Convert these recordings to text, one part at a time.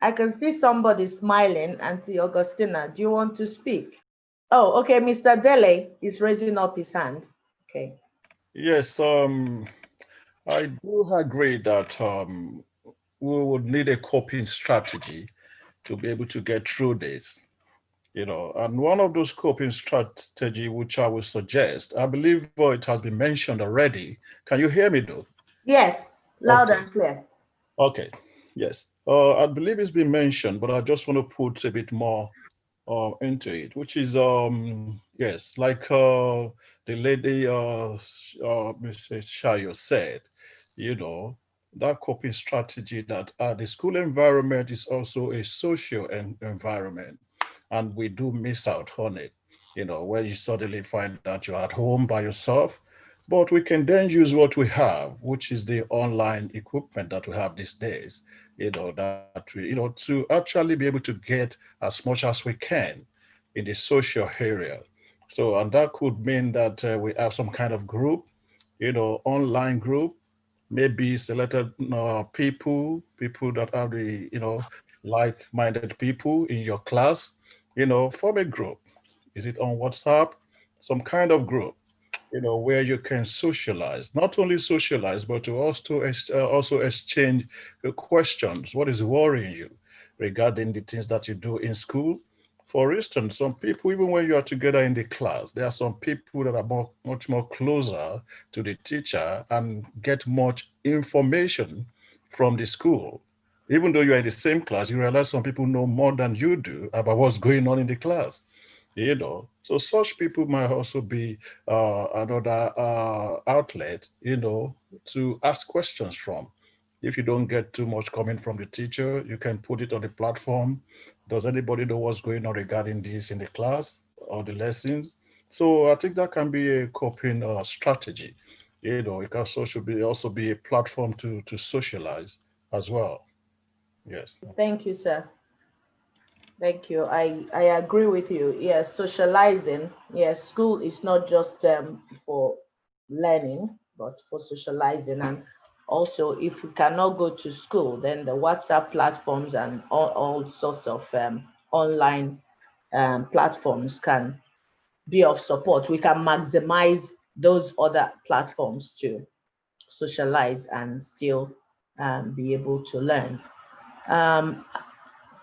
I can see somebody smiling. Auntie Augustina, do you want to speak? Oh, okay. Mr. Dele is raising up his hand. Okay. Yes, I do agree that we would need a coping strategy to be able to get through this. And one of those coping strategy which I would suggest, I believe it has been mentioned already. Can you hear me though? Yes, loud Okay, and clear. okay, yes. I believe it's been mentioned, but I just want to put a bit more into it, which is yes, like the lady Mrs. Shayo said, you know, that coping strategy that the school environment is also a social environment, and we do miss out on it. Where you suddenly find that you're at home by yourself, but we can then use what we have, which is the online equipment that we have these days. That we, to actually be able to get as much as we can in the social area. So, and that could mean that we have some kind of group, online group, maybe selected people that are the, like-minded people in your class, form a group. Is it on WhatsApp? Some kind of group, where you can socialize, not only socialize, but to also exchange questions. What is worrying you regarding the things that you do in school? For instance, some people, even when you are together in the class, there are some people that are much more closer to the teacher and get much information from the school. Even though you are in the same class, you realize some people know more than you do about what's going on in the class. So such people might also be another outlet, to ask questions from. If you don't get too much coming from the teacher, you can put it on the platform. Does anybody know what's going on regarding this in the class or the lessons? So I think that can be a coping strategy. It also be a platform to socialize as well. Yes. Thank you, sir. Thank you. I agree with you. Yes, socializing. Yes, school is not just for learning, but for socializing. And also, if we cannot go to school, then the WhatsApp platforms and all sorts of online platforms can be of support. We can maximize those other platforms to socialize and still be able to learn. Um,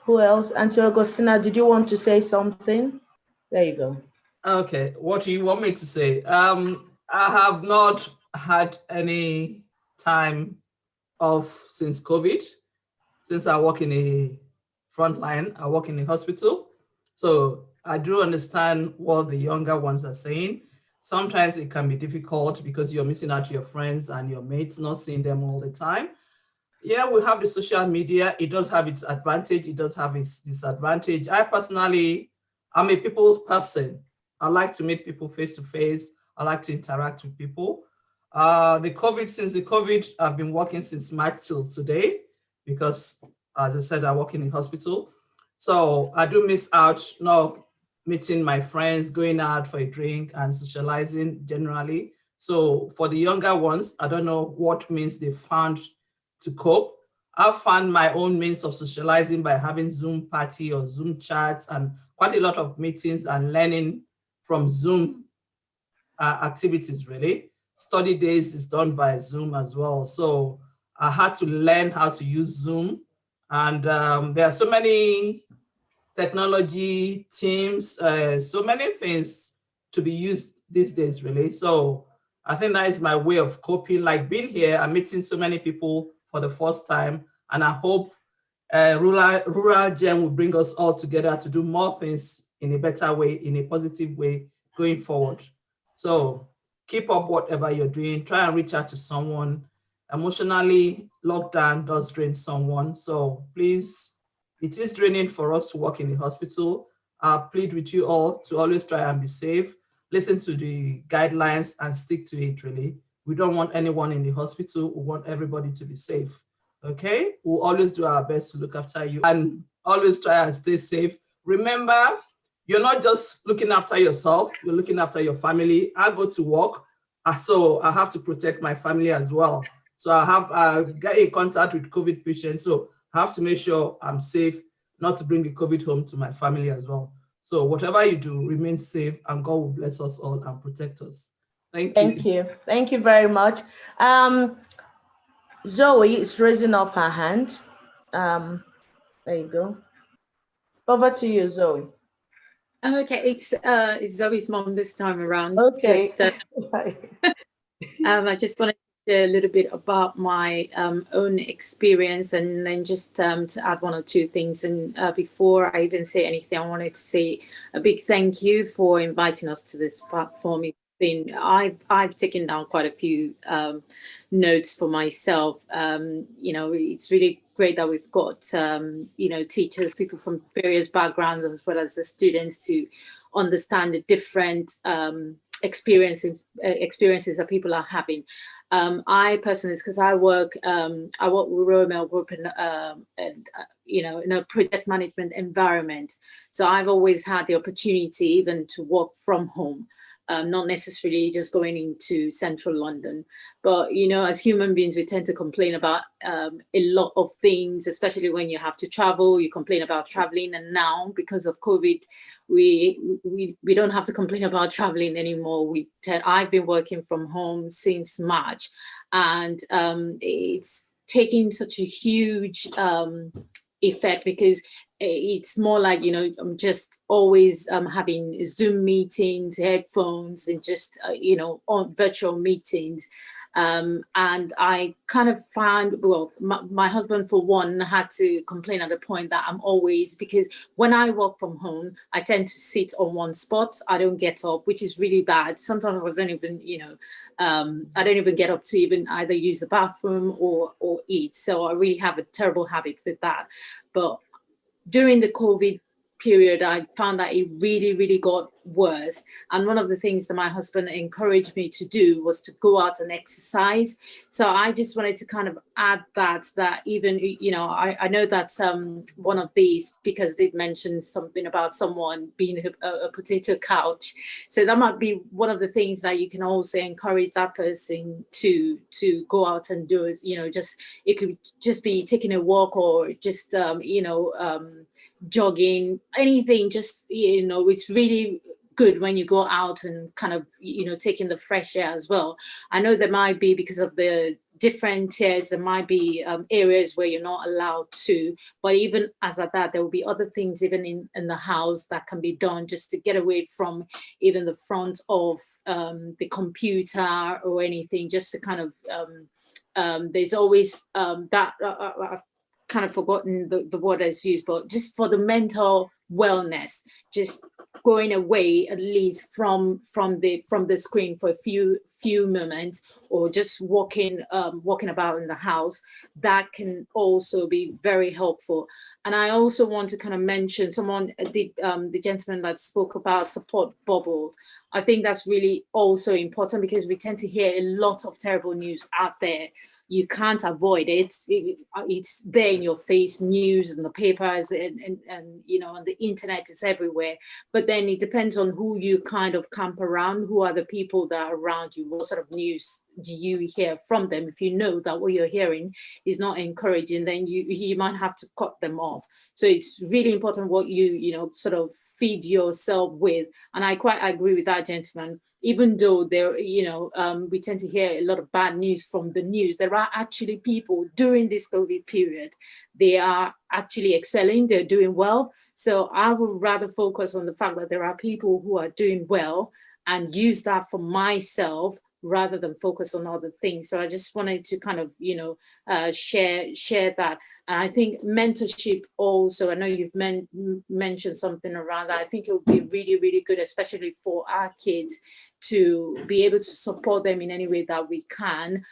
who else? Auntie Augustina, did you want to say something? There you go. Okay, what do you want me to say? I have not had any time off since COVID, since I work in a front line, I work in a hospital. So I do understand what the younger ones are saying. Sometimes it can be difficult because you're missing out your friends and your mates, not seeing them all the time. Yeah, we have the social media. It does have its advantage. It does have its disadvantage. I personally, I'm a people person. I like to meet people face to face. I like to interact with people. Since the COVID, I've been working since March till today because, as I said, I work in a hospital. So I do miss out, meeting my friends, going out for a drink and socializing generally. So for the younger ones, I don't know what means they found to cope. I've found my own means of socializing by having Zoom party or Zoom chats and quite a lot of meetings and learning from Zoom activities, really. Study days is done by Zoom as well. So I had to learn how to use Zoom. And there are so many technology teams, so many things to be used these days, really. So I think that is my way of coping. Like being here, I'm meeting so many people for the first time, and I hope rural gem will bring us all together to do more things in a better way, in a positive way going forward. So keep up whatever you're doing. Try and reach out to someone. Emotionally, lockdown does drain someone. So please, it is draining for us to work in the hospital. I plead with you all to always try and be safe. Listen to the guidelines and stick to it, really. We don't want anyone in the hospital. We want everybody to be safe. Okay? We'll always do our best to look after you and always try and stay safe. Remember, you're not just looking after yourself, you're looking after your family. I go to work, so I have to protect my family as well. So I get in contact with COVID patients. So have to make sure I'm safe, not to bring the COVID home to my family as well. So whatever you do, remain safe, and God will bless us all and protect us. Thank Thank you. you. Thank you very much. Zoe is raising up her hand. There you go. Over to you, Zoe. Okay, it's Zoe's mom this time around. Okay. I just wanted to share a little bit about my own experience, and then just to add one or two things. And before I even say anything, I wanted to say a big thank you for inviting us to this platform. I've taken down quite a few notes for myself. It's really great that we've got teachers, people from various backgrounds, as well as the students, to understand the different experiences that people are having. I personally, because I work with Romel Group in a project management environment, so I've always had the opportunity even to work from home. Not necessarily just going into central London, but as human beings, we tend to complain about a lot of things, especially when you have to travel. You complain about traveling, and now because of COVID, we don't have to complain about traveling anymore. I've been working from home since March, and it's taking such a huge effect, because it's more like, I'm just always having Zoom meetings, headphones, and just, on virtual meetings. And I kind of found, well, my husband, for one, had to complain at the point that I'm always, because when I work from home, I tend to sit on one spot. I don't get up, which is really bad. Sometimes I don't even, I don't even get up to even either use the bathroom or eat. So I really have a terrible habit with that. But during the COVID period, I found that it really, really got worse. And one of the things that my husband encouraged me to do was to go out and exercise. So I just wanted to kind of add that even, I know that one of these speakers did mention something about someone being a potato couch. So that might be one of the things that you can also encourage that person to go out and do. Is, it could just be taking a walk, or just, jogging, anything. Just, it's really good when you go out and kind of, taking the fresh air as well. I know there might be, because of the different tiers, there might be areas where you're not allowed to, but even as at that, there will be other things even in the house that can be done, just to get away from even the front of the computer or anything, just to kind of there's always that I've kind of forgotten the word that's used, but just for the mental wellness, just going away at least from the screen for a few moments, or just walking about in the house, that can also be very helpful. And I also want to kind of mention the gentleman that spoke about support bubble. I think that's really also important, because we tend to hear a lot of terrible news out there. You can't avoid it. It's there in your face, news and the papers, and on the internet, it's everywhere. But then it depends on who you kind of camp around, who are the people that are around you, what sort of news do you hear from them. If you know that what you're hearing is not encouraging, then you might have to cut them off. So it's really important what you sort of feed yourself with. And I quite agree with that gentleman. Even though there, we tend to hear a lot of bad news from the news, there are actually people during this COVID period, they are actually excelling, they're doing well. So I would rather focus on the fact that there are people who are doing well, and use that for myself, rather than focus on other things. So I just wanted to kind of, share that. And I think mentorship also, I know you've mentioned something around that. I think it would be really, really good, especially for our kids, to be able to support them in any way that we can.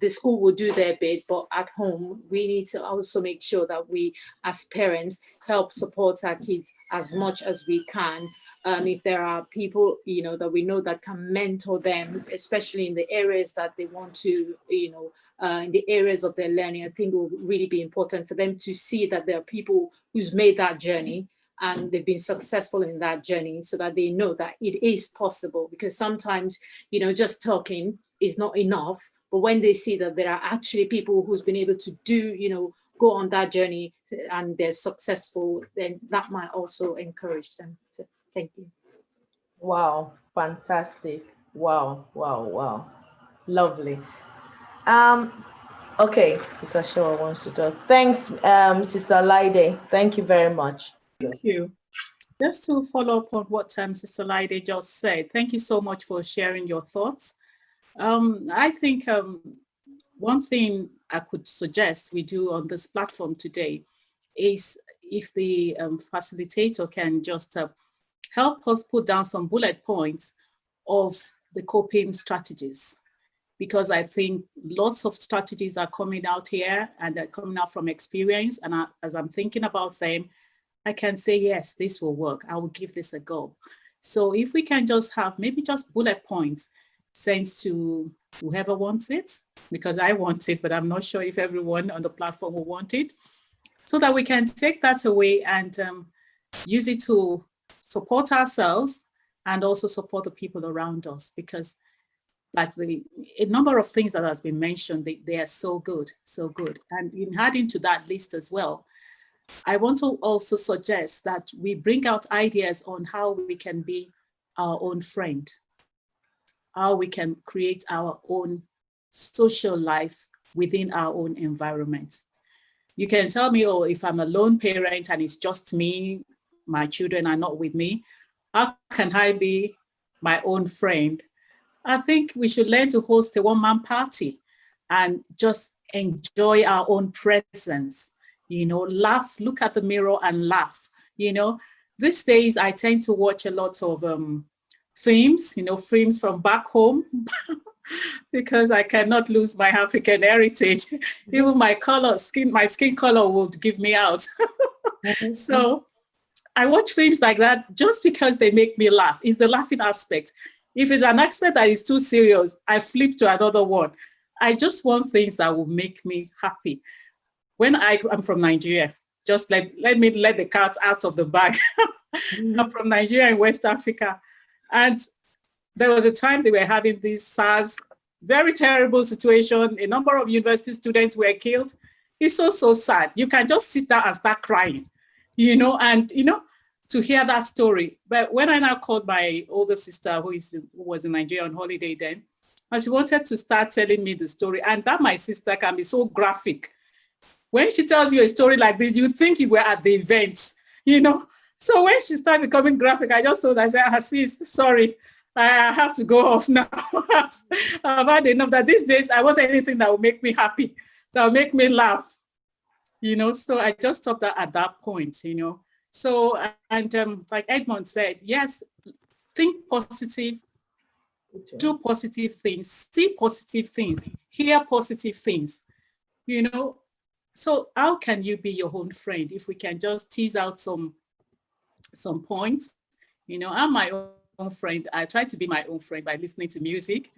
The school will do their bit, but at home, we need to also make sure that we, as parents, help support our kids as much as we can. If there are people, that we know that can mentor them, especially in the areas that they want to, in the areas of their learning, I think it will really be important for them to see that there are people who's made that journey, and they've been successful in that journey, so that they know that it is possible. Because sometimes, just talking is not enough. But when they see that there are actually people who's been able to do, go on that journey and they're successful, then that might also encourage them. So thank you. Wow, fantastic. Wow, wow, wow. Lovely. Okay, Sister Shewa wants to talk. Thanks, Sister Laide. Thank you very much. Thank you. Just to follow up on what Sister Laide just said, thank you so much for sharing your thoughts. I think one thing I could suggest we do on this platform today is if the facilitator can just help us put down some bullet points of the coping strategies, because I think lots of strategies are coming out here and they're coming out from experience. And as I'm thinking about them, I can say, yes, this will work. I will give this a go. So if we can just have maybe just bullet points sent to whoever wants it, because I want it, but I'm not sure if everyone on the platform will want it, so that we can take that away and use it to support ourselves and also support the people around us. Because like a number of things that has been mentioned, they are so good, so good. And in adding to that list as well, I want to also suggest that we bring out ideas on how we can be our own friend, how we can create our own social life within our own environment. You can tell me, oh, if I'm a lone parent and it's just me, my children are not with me, how can I be my own friend? I think we should learn to host a one-man party and just enjoy our own presence, laugh, look at the mirror and laugh. These days I tend to watch a lot of films, films from back home, because I cannot lose my African heritage. Even my skin color would give me out. So I watch films like that just because they make me laugh. It's the laughing aspect. If it's an aspect that is too serious, I flip to another one. I just want things that will make me happy. When I'm from Nigeria, just let me let the cat out of the bag. I'm from Nigeria in West Africa. And there was a time they were having this SARS, very terrible situation. A number of university students were killed. It's so sad. You can just sit down and start crying, to hear that story. But when I now called my older sister, who was in Nigeria on holiday then, and she wanted to start telling me the story, and that my sister can be so graphic. When she tells you a story like this, you think you were at the event, So when she started becoming graphic, I just told her, I said, sis, sorry, I have to go off now. I've had enough that these days I want anything that will make me happy, that will make me laugh, So I just stopped that at that point, So, and like Edmund said, yes, think positive, do positive things, see positive things, hear positive things, So how can you be your own friend? If we can just tease out some points, I'm my own friend. I try to be my own friend by listening to music,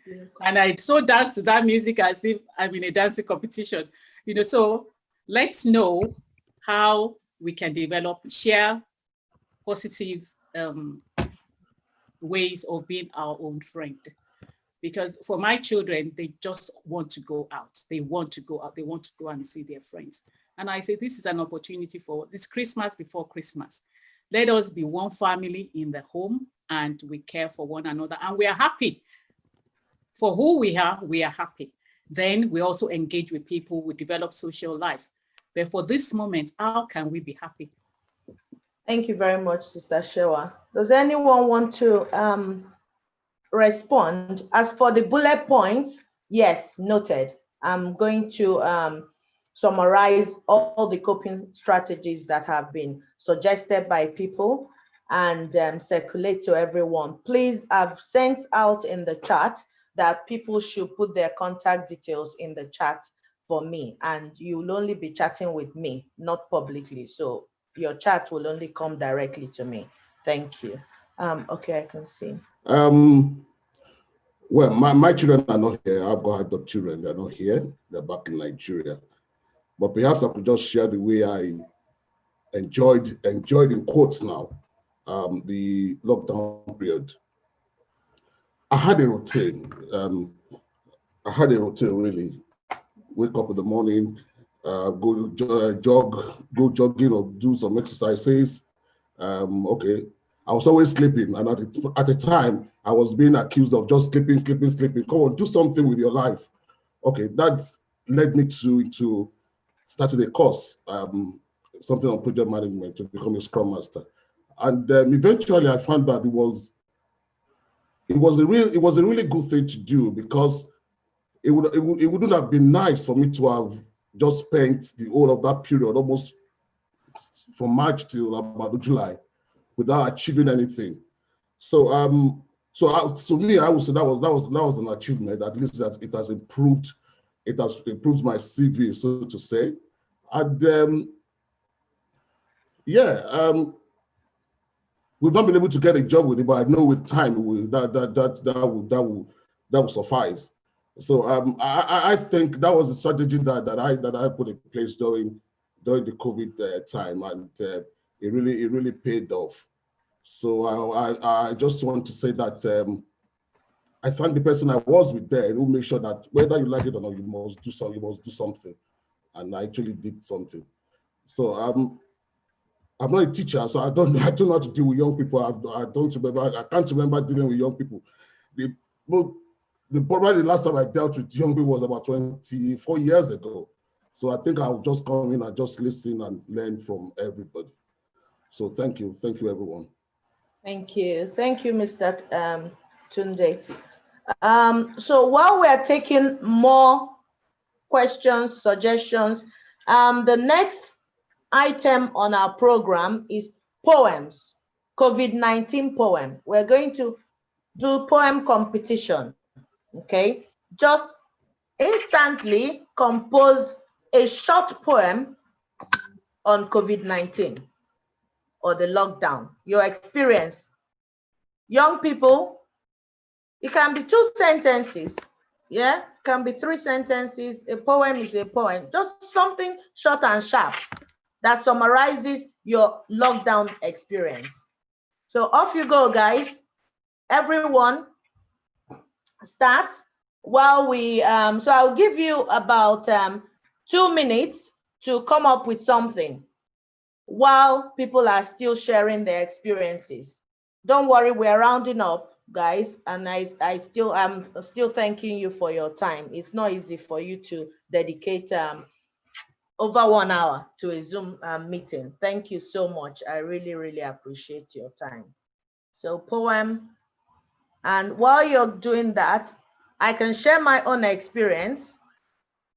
and I so dance to that music as if I'm in a dancing competition, So let's know how we can share positive ways of being our own friend. Because for my children, they just want to go out. They want to go out. They want to go and see their friends. And I say, this is an opportunity for this Christmas before Christmas. Let us be one family in the home, and we care for one another, and we are happy. For who we are happy. Then we also engage with people, we develop social life. But for this moment, how can we be happy? Thank you very much, Sister Shewa. Does anyone want to respond? As for the bullet points, yes, noted. I'm going to summarize all the coping strategies that have been suggested by people and circulate to everyone. Please, I've sent out in the chat that people should put their contact details in the chat for me, and you'll only be chatting with me, not publicly. So your chat will only come directly to me. Thank you. Okay, I can see. Well, my children are not here. I've got adult children. They're not here. They're back in Nigeria. But perhaps I could just share the way I enjoyed in quotes now, the lockdown period. I had a routine. I had a routine really. Wake up in the morning, go go jogging or do some exercises. Okay, I was always sleeping, and at the time I was being accused of just sleeping. Come on, do something with your life. Okay, that led me to starting a course, something on project management to become a Scrum Master, and eventually I found that it was a really good thing to do, because it wouldn't have been nice for me to have just spent the whole of that period, almost from March till about July, without achieving anything. So to me, I would say that was an achievement. At least that it has improved my CV, so to say. And we've not been able to get a job with it, but I know with time that will suffice. So I think that was a strategy that I put in place during the COVID time, and it really paid off. So I just want to say that I thank the person I was with there, who made sure that whether you like it or not, you must do something, and I actually did something. So I'm not a teacher, so I don't know how to deal with young people. I can't remember dealing with young people. Probably the last time I dealt with young people was about 24 years ago. So I think I'll just come in and just listen and learn from everybody. So thank you everyone. Thank you, Mr. Tunde. So while we are taking more questions, suggestions, the next item on our program is poems, COVID-19 poem. We're going to do poem competition, okay? Just instantly compose a short poem on COVID-19 or the lockdown, your experience. Young people, it can be 2 sentences, yeah? It can be 3 sentences. A poem is a poem, just something short and sharp that summarizes your lockdown experience. So off you go, guys. Everyone start while we, so I'll give you about 2 minutes to come up with something while people are still sharing their experiences. Don't worry, we're rounding up, guys, and I'm still thanking you for your time. It's not easy for you to dedicate over 1 hour to a Zoom meeting. Thank you so much. I really appreciate your time. So poem, and while you're doing that, I can share my own experience.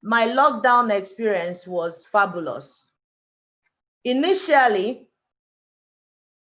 My lockdown experience was fabulous. Initially,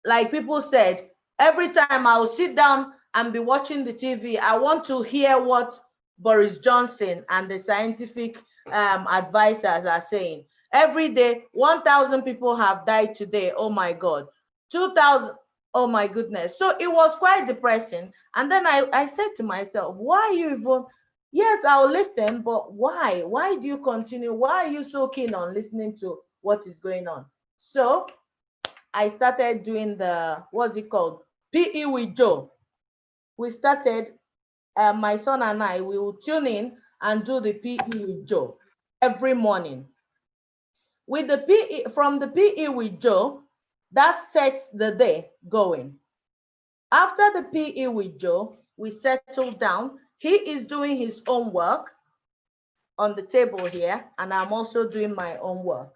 like people said, every time I'll sit down and be watching the TV, I want to hear what Boris Johnson and the scientific advisors are saying. Every day, 1,000 people have died today. Oh my God. 2,000. Oh my goodness. So it was quite depressing. And then I said to myself, why you even, yes, I'll listen, but why? Why do you continue? Why are you so keen on listening to what is going on? So I started doing the, what's it called? PE with Joe. We started, my son and I, we will tune in and do the PE with Joe every morning. With the PE, from the PE with Joe, that sets the day going. After the PE with Joe, we settle down. He is doing his own work on the table here, and I'm also doing my own work.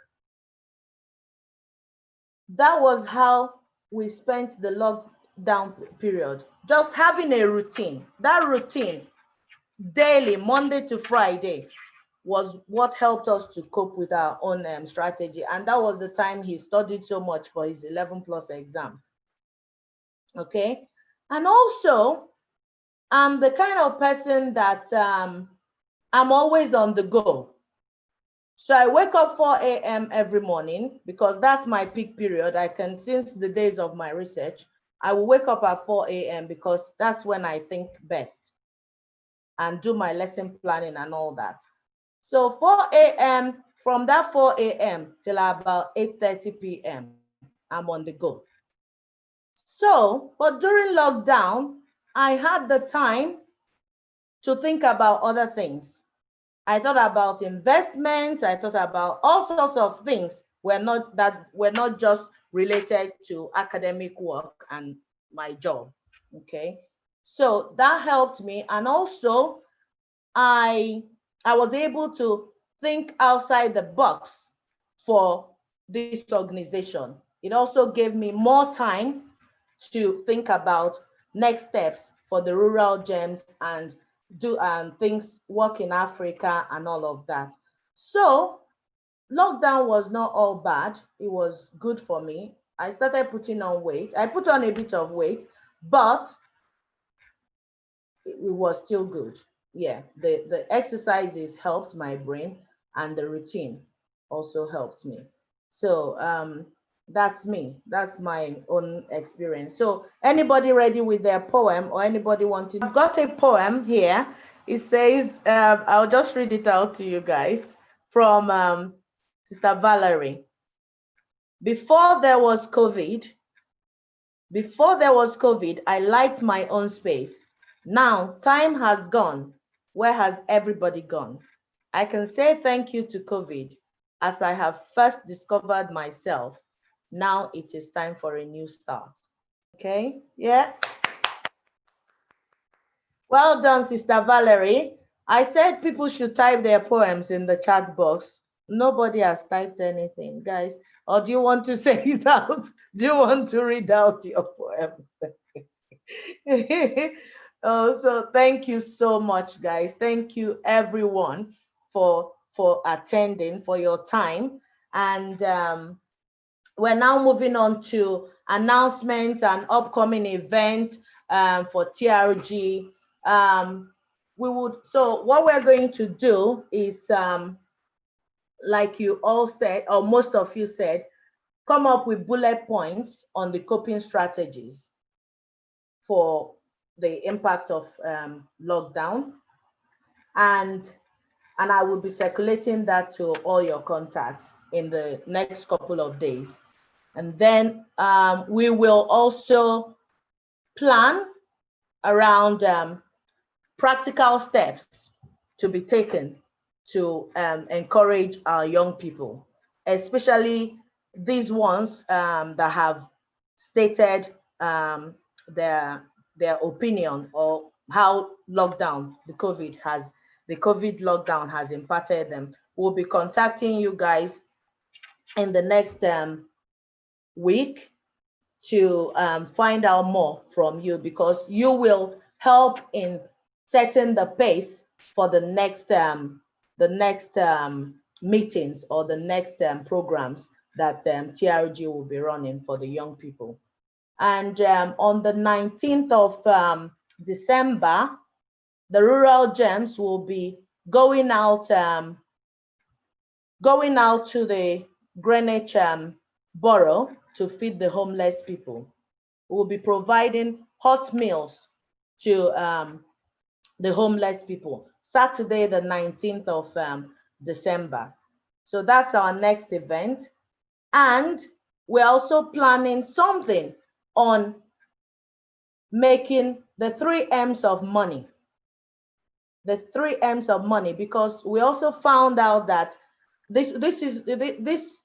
That was how we spent the lockdown period, just having a routine. That routine, daily, Monday to Friday, was what helped us to cope with our own strategy. And that was the time he studied so much for his 11+ exam. Okay. And also, I'm the kind of person that I'm always on the go. So I wake up 4 a.m. every morning because that's my peak period. I can, since the days of my research, I will wake up at 4 a.m. because that's when I think best and do my lesson planning and all that. So 4 a.m., from that 4 a.m. till about 8:30 p.m., I'm on the go. So, but during lockdown, I had the time to think about other things. I thought about investments. I thought about all sorts of things were not just related to academic work and my job. Okay. So that helped me. And also I was able to think outside the box for this organization. It also gave me more time to think about next steps for the rural gems and do things, work in Africa and all of that. So lockdown was not all bad. It was good for me. I started putting on weight. I put on a bit of weight, but it was still good. Yeah, the exercises helped my brain, and the routine also helped me. So that's me. That's my own experience. So anybody ready with their poem, or anybody wanting? I've got a poem here. It says, I'll just read it out to you guys from Sister Valerie. Before there was COVID, I liked my own space. Now time has gone. Where has everybody gone? I can say thank you to COVID, as I have first discovered myself. Now it is time for a new start. Okay, yeah. Well done, Sister Valerie. I said people should type their poems in the chat box. Nobody has typed anything, guys. Or do you want to say it out? Do you want to read out your poem? Oh, so thank you so much, guys. Thank you, everyone, for attending, for your time. And we're now moving on to announcements and upcoming events for TRG. So what we're going to do is, like you all said, or most of you said, come up with bullet points on the coping strategies for the impact of lockdown, and I will be circulating that to all your contacts in the next couple of days. And then we will also plan around practical steps to be taken to encourage our young people, especially these ones that have stated their opinion, or how the COVID lockdown has impacted them. We'll be contacting you guys in the next week to find out more from you, because you will help in setting the pace for the next meetings, or the next programs that TRG will be running for the young people. And on the 19th of December, the rural gems will be going out to the Greenwich borough to feed the homeless people. We'll be providing hot meals to the homeless people, Saturday, the 19th of December. So that's our next event. And we're also planning something on making the 3 M's of money. The 3 M's of money, because we also found out that this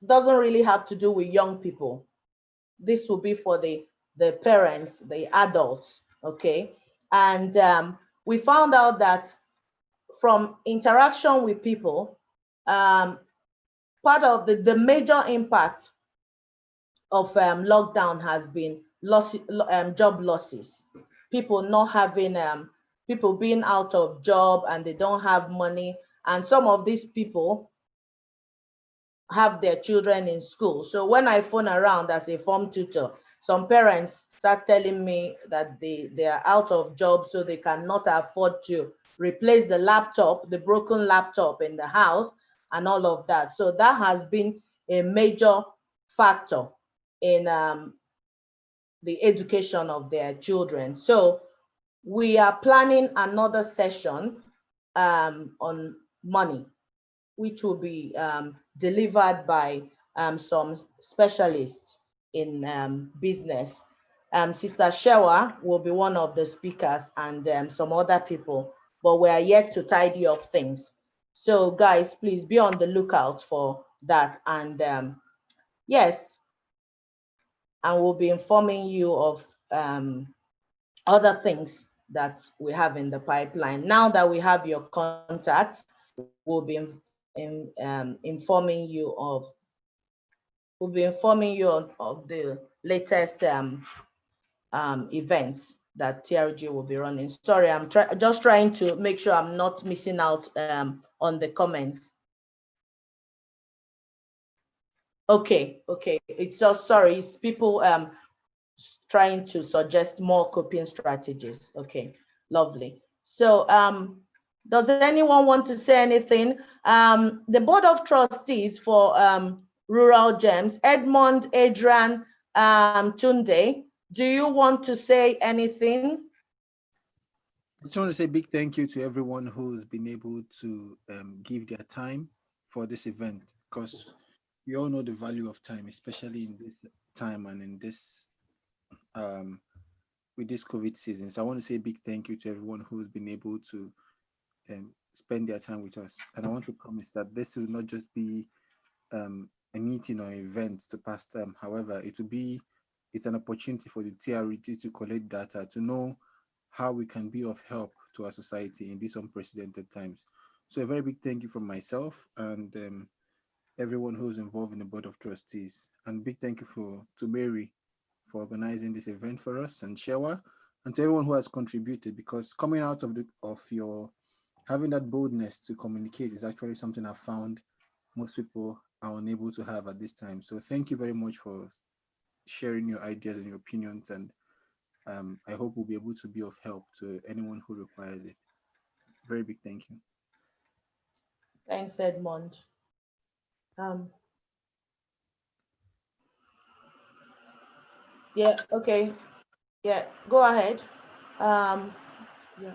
doesn't really have to do with young people. This will be for the parents, the adults, okay? And we found out that from interaction with people, part of the major impact of lockdown has been job losses. People not having, people being out of job, and they don't have money. And some of these people have their children in school. So when I phone around as a form tutor, some parents start telling me that they are out of job, so they cannot afford to replace the broken laptop in the house and all of that. So that has been a major factor in the education of their children. So we are planning another session on money, which will be delivered by some specialists in business. Sister Shewa will be one of the speakers, and some other people, but we are yet to tidy up things. So guys, please be on the lookout for that. And yes, and we'll be informing you of other things that we have in the pipeline. Now that we have your contacts, we'll be informing you of the latest events that TRG will be running. Sorry, I'm just trying to make sure I'm not missing out on the comments. Okay, it's just, sorry, it's people trying to suggest more coping strategies. Okay, lovely. So does anyone want to say anything? The Board of Trustees for Rural Gems, Edmund, Adrian, Tunde, do you want to say anything? I just want to say a big thank you to everyone who's been able to give their time for this event, because we all know the value of time, especially in this time and in this with this COVID season. So I want to say a big thank you to everyone who's been able to spend their time with us. And I want to promise that this will not just be a meeting or event to pass time. However, it's an opportunity for the TRG to collect data, to know how we can be of help to our society in these unprecedented times. So a very big thank you from myself and everyone who's involved in the Board of Trustees. And big thank you to Mary for organizing this event for us, and Shewa, and to everyone who has contributed, because coming out of your having that boldness to communicate is actually something I've found most people are unable to have at this time. So thank you very much for sharing your ideas and your opinions, and I hope we'll be able to be of help to anyone who requires it. Very big thank you. Thanks, Edmund. Yeah, okay. Yeah, go ahead. Yeah.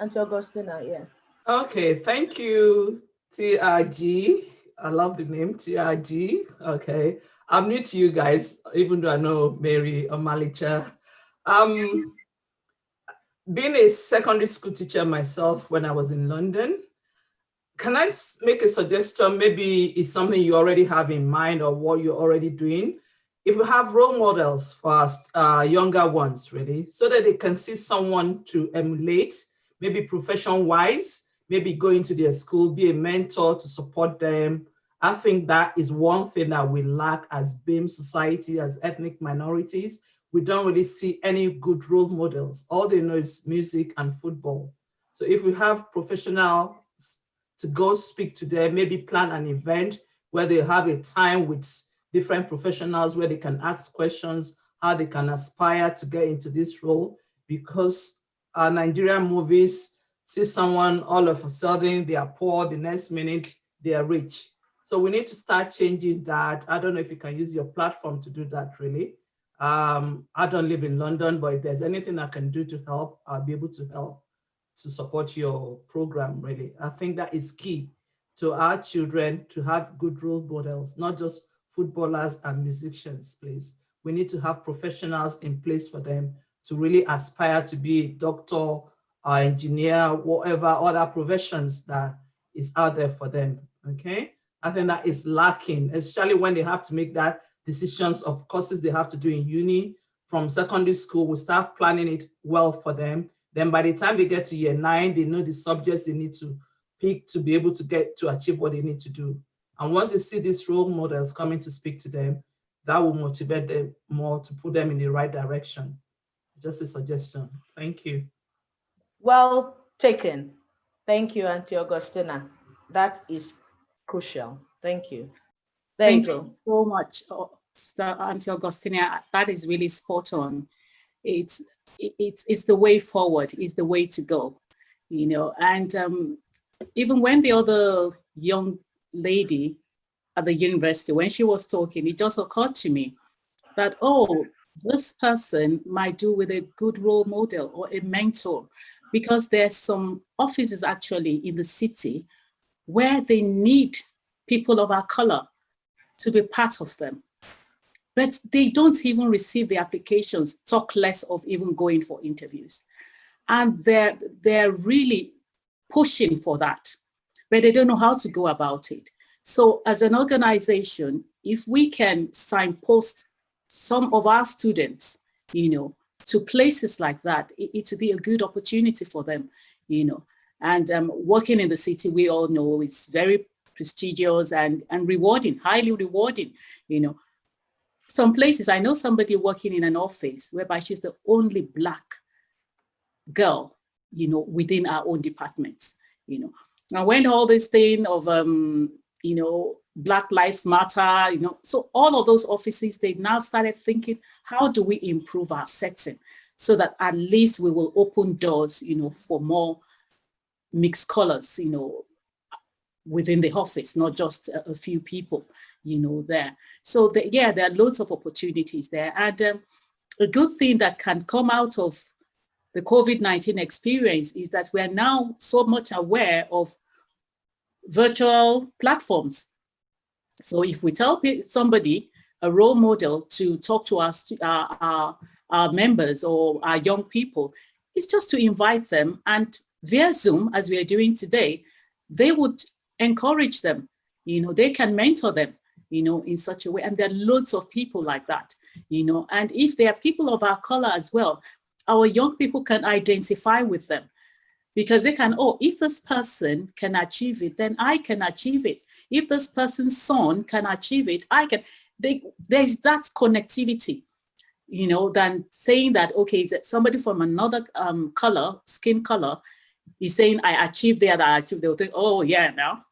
Auntie Augustina, yeah. Okay, thank you, TRG. I love the name TRG. Okay, I'm new to you guys, even though I know Mary or Malicha. Being a secondary school teacher myself when I was in London, can I make a suggestion? Maybe it's something you already have in mind or what you're already doing. If we have role models for us, younger ones, really, so that they can see someone to emulate, maybe profession-wise, maybe go into their school, be a mentor to support them. I think that is one thing that we lack as BIM society, as ethnic minorities. We don't really see any good role models. All they know is music and football. So if we have professionals to go speak to them, maybe plan an event where they have a time with different professionals where they can ask questions, how they can aspire to get into this role, because our Nigerian movies see someone all of a sudden, they are poor, the next minute they are rich. So we need to start changing that. I don't know if you can use your platform to do that, really. I don't live in London, but if there's anything I can do to help, I'll be able to help to support your program, really. I think that is key to our children to have good role models, not just footballers and musicians, please. We need to have professionals in place for them to really aspire to be a doctor or engineer, whatever other professions that is out there for them, okay? I think that is lacking, especially when they have to make that decisions of courses they have to do in uni. From secondary school, we start planning it well for them. Then by the time they get to year 9, they know the subjects they need to pick to be able to get to achieve what they need to do. And once they see these role models coming to speak to them, that will motivate them more to put them in the right direction. Just a suggestion. Thank you. Well taken. Thank you, Auntie Augustina. That is crucial. Thank you. Thank you you so much, Auntie Augustina. That is really spot on. It's the way forward, is the way to go, you know. And even when the other young lady at the university, when she was talking, it just occurred to me that, oh, this person might do with a good role model or a mentor, because there's some offices actually in the city where they need people of our color to be part of them. But they don't even receive the applications, talk less of even going for interviews. And they're really pushing for that. but they don't know how to go about it. So as an organization, if we can signpost some of our students, to places like that, it would be a good opportunity for them, And working in the city, we all know it's very prestigious and rewarding, highly rewarding, Some places, I know somebody working in an office whereby she's the only Black girl, within our own departments, And when all this thing of, Black Lives Matter, so all of those offices, they now started thinking, how do we improve our setting so that at least we will open doors, for more mixed colors, within the office, not just a few people, there. So there are loads of opportunities there. And a good thing that can come out of the COVID-19 experience is that we are now so much aware of virtual platforms. So if we tell somebody, a role model, to talk to our members or our young people, it's just to invite them, and via Zoom, as we are doing today, they would encourage them, they can mentor them, in such a way. And there are loads of people like that, and if they are people of our color as well, our young people can identify with them, because they can, if this person can achieve it, then I can achieve it. If this person's son can achieve it, I can. There's that connectivity, than saying that, okay, is that somebody from another skin color, is saying, I achieved that, I achieved. They'll think, oh yeah, now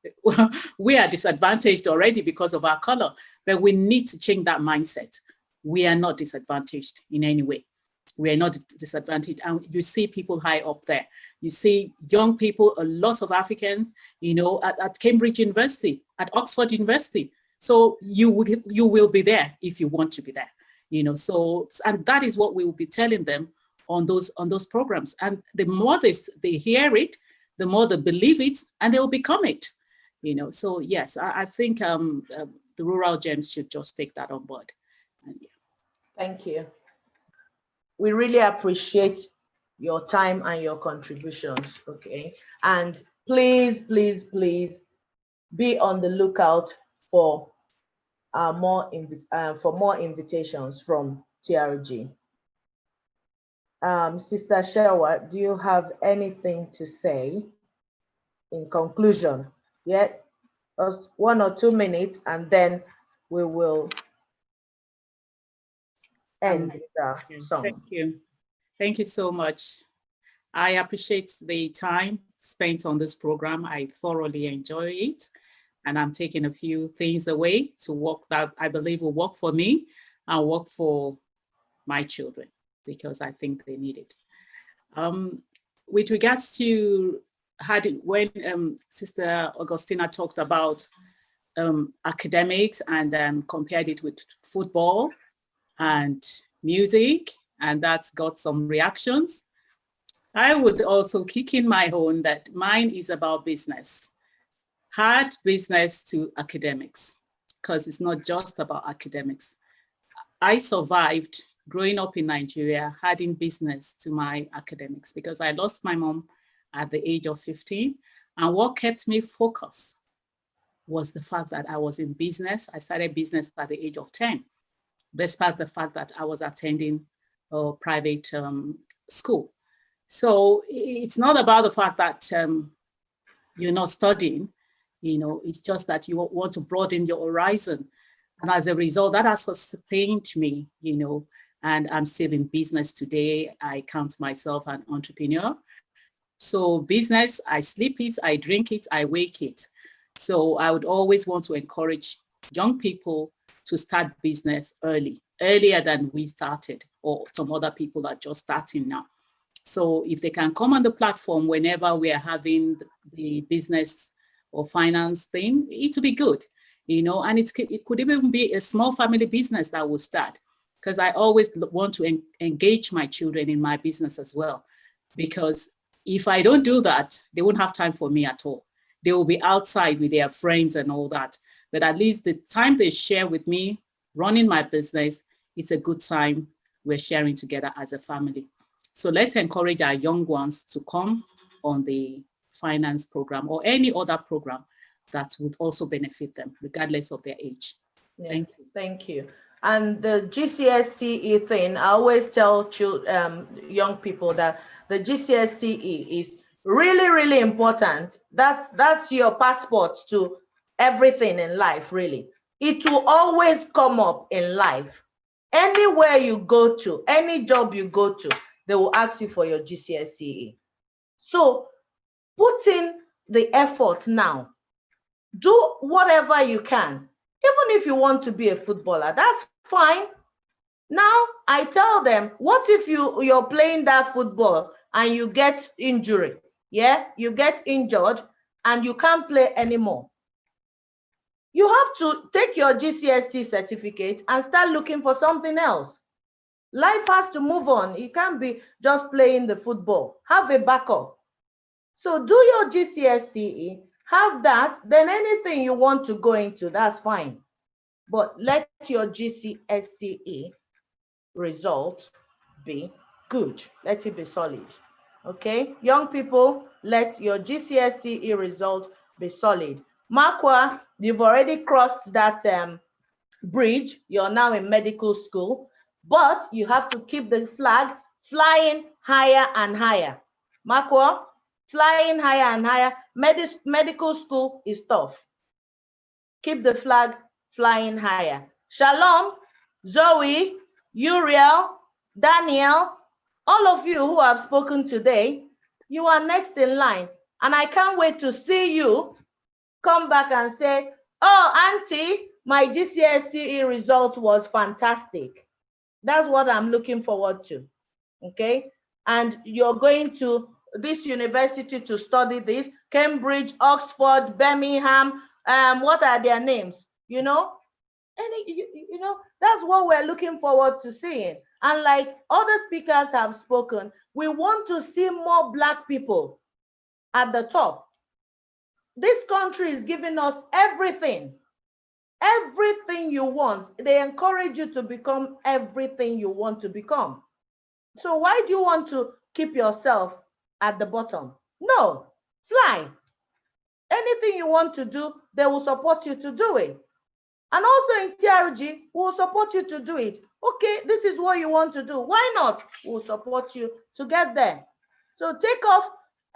we are disadvantaged already because of our color. But we need to change that mindset. We are not disadvantaged in any way. We are not disadvantaged. And you see people high up there. You see young people, a lot of Africans, at Cambridge University, at Oxford University. So you will be there if you want to be there, So, and that is what we will be telling them on those programs. And the more they hear it, the more they believe it, and they will become it, So yes, I think the rural gems should just take that on board. Thank you. We really appreciate your time and your contributions, okay? And please, please, please be on the lookout for more invitations from TRG. Sister Shewa, do you have anything to say in conclusion? Yeah, 1 or 2 minutes, and then we will end the song. Thank you. Thank you so much. I appreciate the time spent on this program. I thoroughly enjoy it. And I'm taking a few things away to work that I believe will work for me and work for my children, because I think they need it. With regards to when Sister Augustina talked about academics and compared it with football and music, and that's got some reactions, I would also kick in my own that mine is about business. Hard business to academics, because it's not just about academics. I survived growing up in Nigeria, adding business to my academics, because I lost my mom at the age of 15. And what kept me focused was the fact that I was in business. I started business at the age of 10, despite the fact that I was attending a private school. So it's not about the fact that you're not studying, it's just that you want to broaden your horizon. And as a result, that has sustained me, and I'm still in business today. I count myself an entrepreneur. So business, I sleep it, I drink it, I wake it. So I would always want to encourage young people to start business earlier than we started, or some other people are just starting now. So if they can come on the platform whenever we are having the business or finance thing, it will be good, and it could even be a small family business that will start, because I always want to engage my children in my business as well, because if I don't do that, they won't have time for me at all. They will be outside with their friends and all that, but at least the time they share with me running my business, it's a good time we're sharing together as a family. So let's encourage our young ones to come on the finance program or any other program that would also benefit them, regardless of their age. Yeah, Thank you. Thank you. And the GCSCE thing, I always tell young people that the GCSCE is really, really important. That's your passport to everything in life, really. It will always come up in life. Anywhere you go to, any job you go to, they will ask you for your GCSCE. So put in the effort now. Do whatever you can. Even if you want to be a footballer, that's fine. Now I tell them, what if you're playing that football and you get injury? Yeah, you get injured and you can't play anymore. You have to take your GCSE certificate and start looking for something else. Life has to move on. You can't be just playing the football. Have a backup. So do your GCSE, have that, then anything you want to go into, that's fine. But let your GCSE result be good. Let it be solid. Okay, young people, let your GCSE result be solid. Makwa, you've already crossed that bridge. You're now in medical school, but you have to keep the flag flying higher and higher. Makwa, flying higher and higher. Medical school is tough. Keep the flag flying higher. Shalom, Zoe, Uriel, Daniel, all of you who have spoken today, you are next in line. And I can't wait to see you come back and say, oh, Auntie, my GCSE result was fantastic. That's what I'm looking forward to, okay? And you're going to this university to study this, Cambridge, Oxford, Birmingham, what are their names? You know, that's what we're looking forward to seeing. And like other speakers have spoken, we want to see more Black people at the top. This country is giving us everything you want. They encourage you to become everything you want to become. So why do you want to keep yourself at the bottom? No, fly. Anything you want to do, they will support you to do it. And also in TRG, we'll support you to do it. Okay, this is what you want to do. Why not? We'll support you to get there. So take off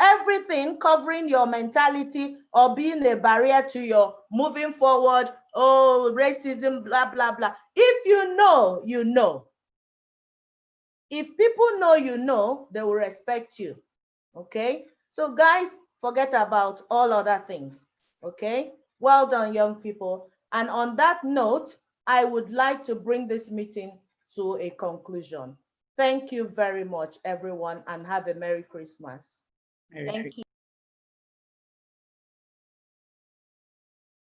everything covering your mentality or being a barrier to your moving forward. Oh, racism, blah, blah, blah. If you know, you know. If people know you know, they will respect you. Okay? So guys, forget about all other things. Okay? Well done, young people. And on that note, I would like to bring this meeting to a conclusion. Thank you very much, everyone, and have a Merry Christmas. Thank you.